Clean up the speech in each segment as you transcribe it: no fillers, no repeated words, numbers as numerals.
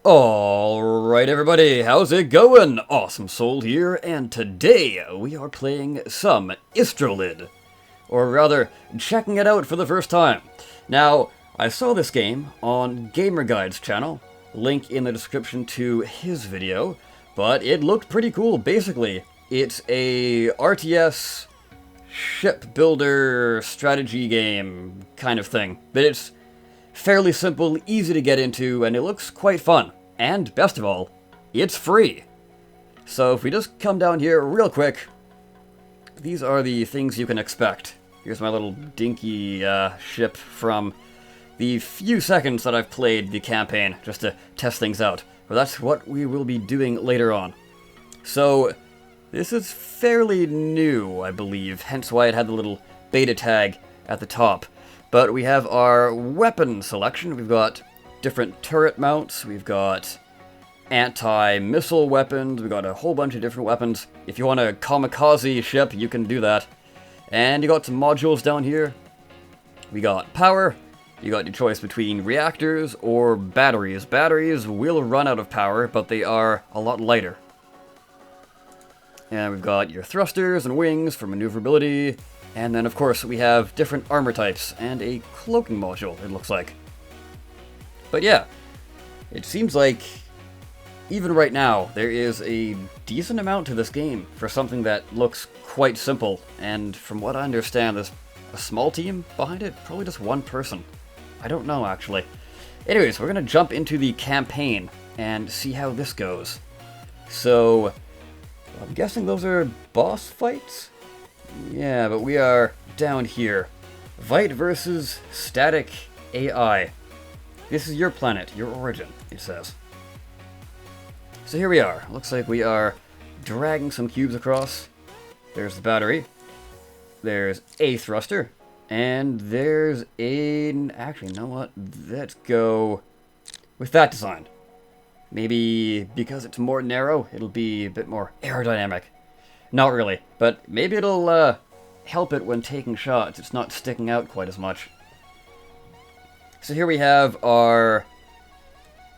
Alright everybody, how's it going? Awesome Soul here, and today we are playing some Istrolid. Or rather, checking it out for the first time. Now, I saw this game on Gamer Guide's channel, link in the description to his video, but it looked pretty cool. Basically, it's a RTS ship builder strategy game kind of thing, but it's fairly simple, easy to get into, and it looks quite fun. And best of all, it's free. So if we just come down here real quick, these are the things you can expect. Here's my little dinky ship from the few seconds that I've played the campaign, just to test things out. But that's what we will be doing later on. So this is fairly new, I believe, hence why it had the little beta tag at the top. But we have our weapon selection. We've got different turret mounts, we've got anti-missile weapons, we've got a whole bunch of different weapons. If you want a kamikaze ship, you can do that. And you got some modules down here. We got power. You got your choice between reactors or batteries. Batteries will run out of power, but they are a lot lighter. And we've got your thrusters and wings for maneuverability. And then, of course, we have different armor types and a cloaking module, it looks like. But yeah, it seems like, even right now, there is a decent amount to this game for something that looks quite simple. And from what I understand, there's a small team behind it, probably just one person. I don't know, actually. Anyways, we're going to jump into the campaign and see how this goes. So, I'm guessing those are boss fights? Yeah, but we are down here. Vite versus Static AI. This is your planet, your origin, it says. So here we are. Looks like we are dragging some cubes across. There's the battery. There's a thruster. And there's a... Actually, you know what? Let's go with that design. Maybe because it's more narrow, it'll be a bit more aerodynamic. Not really, but maybe it'll help it when taking shots. It's not sticking out quite as much. So here we have our...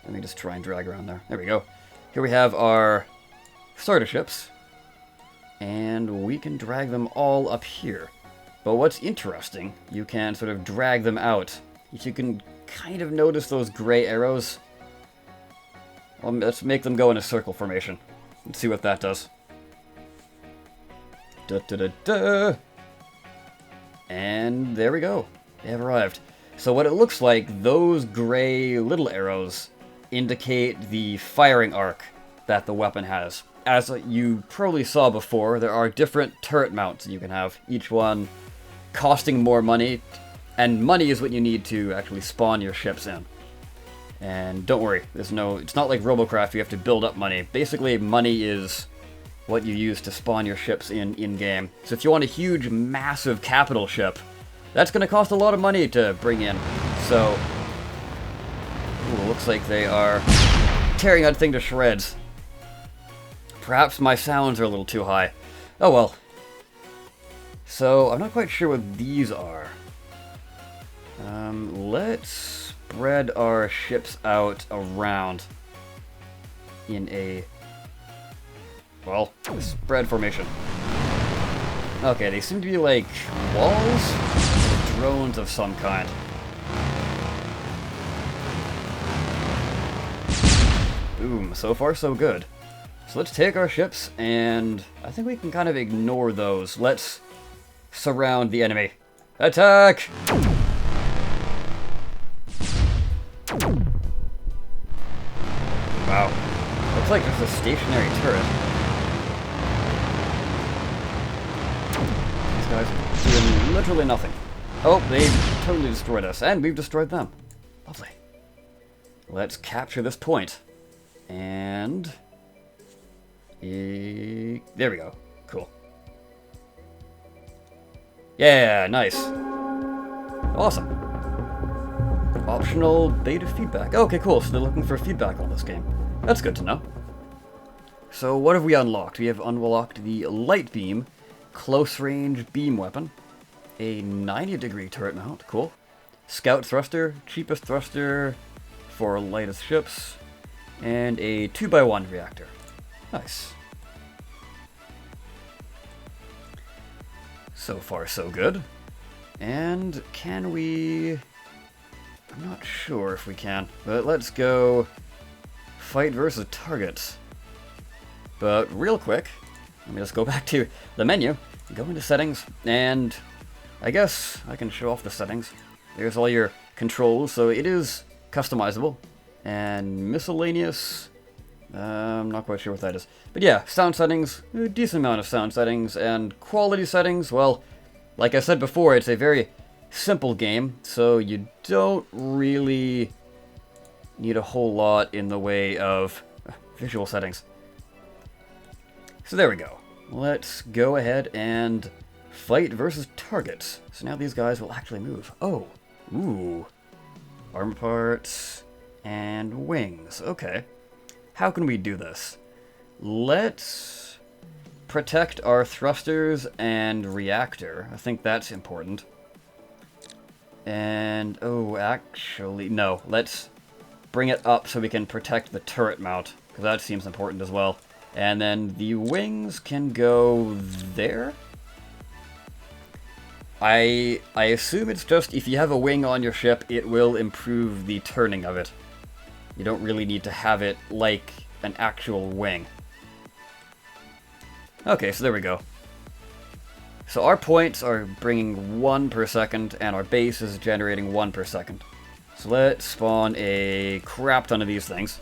Let me just try and drag around there. There we go. Here we have our starter ships. And we can drag them all up here. But what's interesting, you can sort of drag them out. If you can kind of notice those gray arrows. Well, let's make them go in a circle formation. Let's see what that does. Da-da-da-da. And there we go. They have arrived. So what it looks like, those gray little arrows indicate the firing arc that the weapon has. As you probably saw before, there are different turret mounts you can have, each one costing more money, and money is what you need to actually spawn your ships in. And don't worry, it's not like Robocraft, you have to build up money. Basically, money is what you use to spawn your ships in-game. So if you want a huge, massive capital ship, that's going to cost a lot of money to bring in. So, ooh, looks like they are tearing that thing to shreds. Perhaps my sounds are a little too high. Oh well. So, I'm not quite sure what these are. Let's spread our ships out around in a... well, spread formation. Okay, they seem to be like walls? Drones of some kind. Boom, so far so good. So let's take our ships, and I think we can kind of ignore those. Let's surround the enemy. Attack! Wow. Looks like just a stationary turret. These guys are doing literally nothing. Oh, they totally destroyed us, and we've destroyed them. Lovely. Let's capture this point. And... there we go. Cool. Yeah, nice. Awesome. Optional beta feedback. Okay, cool, so they're looking for feedback on this game. That's good to know. So what have we unlocked? We have unlocked the light beam, close range beam weapon, a 90-degree turret mount, cool. Scout thruster, cheapest thruster for lightest ships, and a 2x1 reactor. Nice. So far, so good. And can we... I'm not sure if we can, but let's go fight versus targets. But real quick, let me just go back to the menu, go into settings, and I guess I can show off the settings. There's all your controls, so it is customizable. And miscellaneous, I'm not quite sure what that is. But yeah, sound settings, a decent amount of sound settings, and quality settings, well, like I said before, it's a very simple game, so you don't really need a whole lot in the way of visual settings. So there we go. Let's go ahead and fight versus targets. So now these guys will actually move. Oh, ooh. Armor parts and wings. Okay. How can we do this? Let's protect our thrusters and reactor. I think that's important. And, oh, actually, no. Let's bring it up so we can protect the turret mount, because that seems important as well. And then the wings can go there? I assume it's just if you have a wing on your ship, it will improve the turning of it. You don't really need to have it like an actual wing. Okay, so there we go. So our points are bringing 1 per second, and our base is generating 1 per second. So let's spawn a crap ton of these things.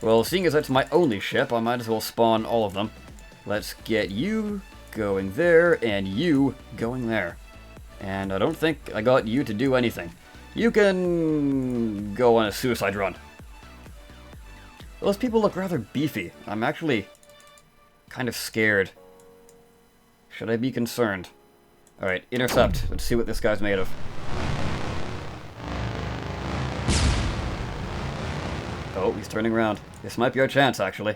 Well, seeing as it's my only ship, I might as well spawn all of them. Let's get you going there, and you going there. And I don't think I got you to do anything. You can go on a suicide run. Those people look rather beefy. I'm actually kind of scared. Should I be concerned? Alright, intercept. Let's see what this guy's made of. Oh, he's turning around. This might be our chance, actually.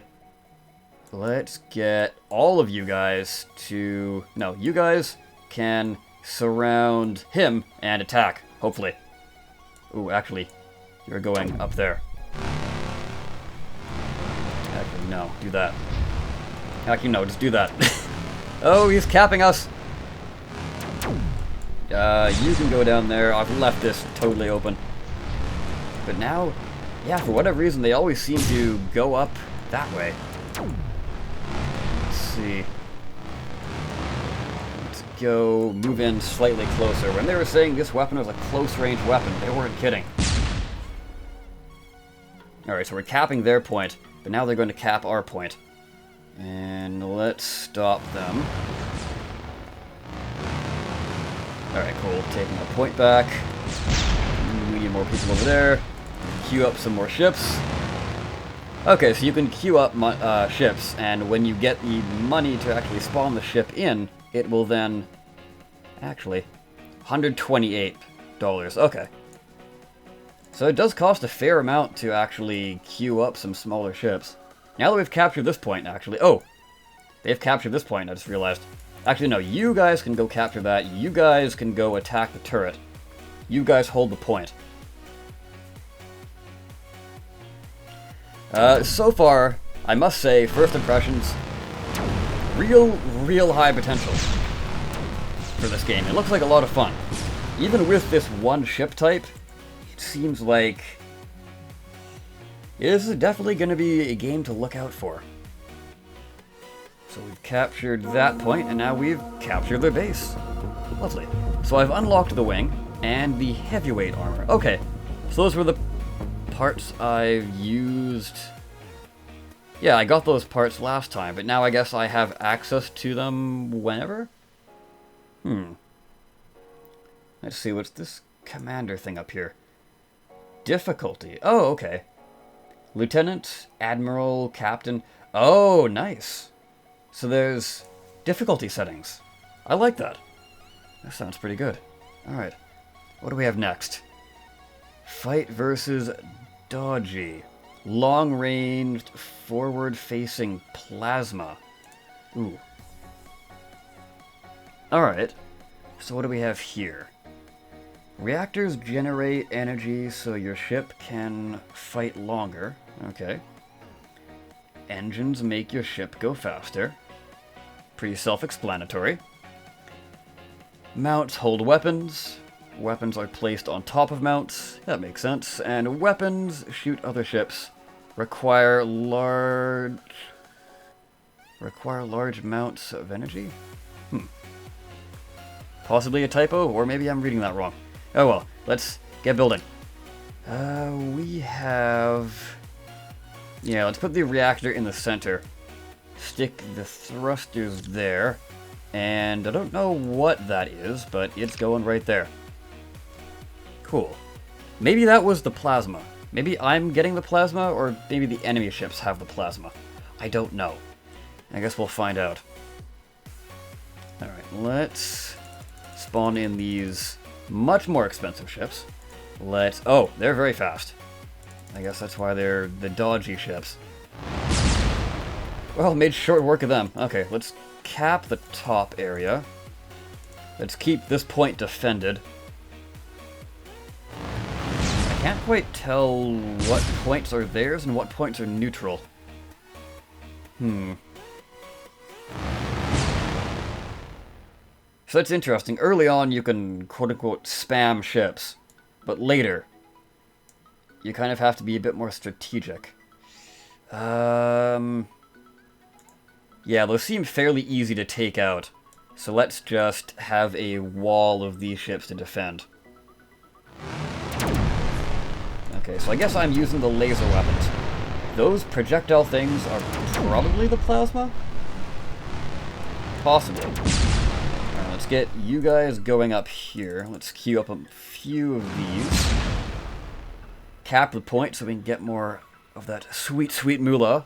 Let's get all of you guys to... No, you guys can surround him and attack, hopefully. Ooh, actually, you're going up there. Actually, no, do that. Actually, no, just do that. Oh, he's capping us! You can go down there. I've left this totally open. But now, yeah, for whatever reason, they always seem to go up that way. Let's see. Let's go move in slightly closer. When they were saying this weapon was a close-range weapon, they weren't kidding. Alright, so we're capping their point, but now they're going to cap our point. And let's stop them. Alright, cool. Taking our point back. We need more people over there. Queue up some more ships. Okay, so you can queue up ships, and when you get the money to actually spawn the ship in, it will then... Actually, $128. Okay. So it does cost a fair amount to actually queue up some smaller ships. Now that we've captured this point, actually... Oh! They've captured this point, I just realized. Actually, no, you guys can go capture that. You guys can go attack the turret. You guys hold the point. So far, I must say, first impressions, real high potential for this game. It looks like a lot of fun. Even with this one ship type, it seems like this is definitely going to be a game to look out for. So we've captured that point, and now we've captured their base. Lovely. So I've unlocked the wing and the heavyweight armor. Okay, so those were the parts I've used. Yeah, I got those parts last time, but now I guess I have access to them whenever? Let's see, what's this commander thing up here? Difficulty. Oh, okay. Lieutenant, Admiral, Captain. Oh, nice. So there's difficulty settings. I like that. That sounds pretty good. Alright. What do we have next? Fight versus dodgy. Long-ranged, forward-facing plasma. Ooh. Alright. So what do we have here? Reactors generate energy so your ship can fight longer. Okay. Engines make your ship go faster. Pretty self-explanatory. Mounts hold weapons. Weapons are placed on top of mounts. That makes sense. And weapons shoot other ships. Require large amounts of energy? Possibly a typo, or maybe I'm reading that wrong. Oh well, let's get building. We have... Yeah, let's put the reactor in the center. Stick the thrusters there. And I don't know what that is, but it's going right there. Cool. Maybe that was the plasma. Maybe I'm getting the plasma, or maybe the enemy ships have the plasma. I don't know. I guess we'll find out. Alright, let's spawn in these much more expensive ships. Oh, they're very fast. I guess that's why they're the dodgy ships. Well, made short work of them. Okay, let's cap the top area. Let's keep this point defended. I can't quite tell what points are theirs and what points are neutral. So that's interesting. Early on, you can quote-unquote spam ships, but later, you kind of have to be a bit more strategic. Yeah, those seem fairly easy to take out, so let's just have a wall of these ships to defend. Okay, so I guess I'm using the laser weapons. Those projectile things are probably the plasma? Possibly. Alright, let's get you guys going up here. Let's queue up a few of these. Cap the point so we can get more of that sweet, sweet moolah.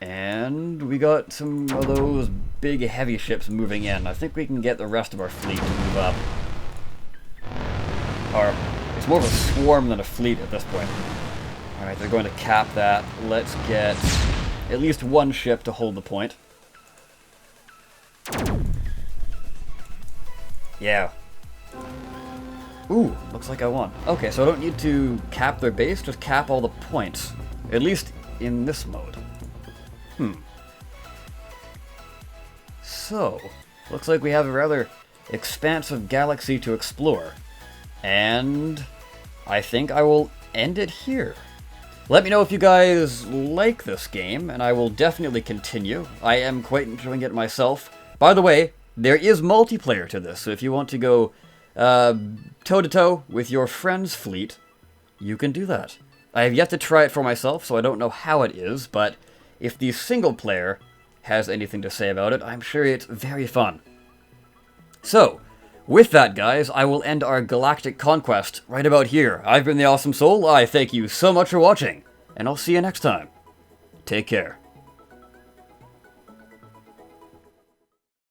And we got some of those big, heavy ships moving in. I think we can get the rest of our fleet to move up. Or, it's more of a swarm than a fleet at this point. Alright, they're going to cap that. Let's get at least one ship to hold the point. Yeah. Ooh, looks like I won. Okay, so I don't need to cap their base, just cap all the points. At least in this mode. So, looks like we have a rather expansive galaxy to explore. And I think I will end it here. Let me know if you guys like this game, and I will definitely continue. I am quite enjoying it myself. By the way, there is multiplayer to this, so if you want to go toe-to-toe with your friend's fleet, you can do that. I have yet to try it for myself, so I don't know how it is, but if the single player has anything to say about it, I'm sure it's very fun. So, with that, guys, I will end our galactic conquest right about here. I've been the Awesome Soul. I thank you so much for watching, and I'll see you next time. Take care.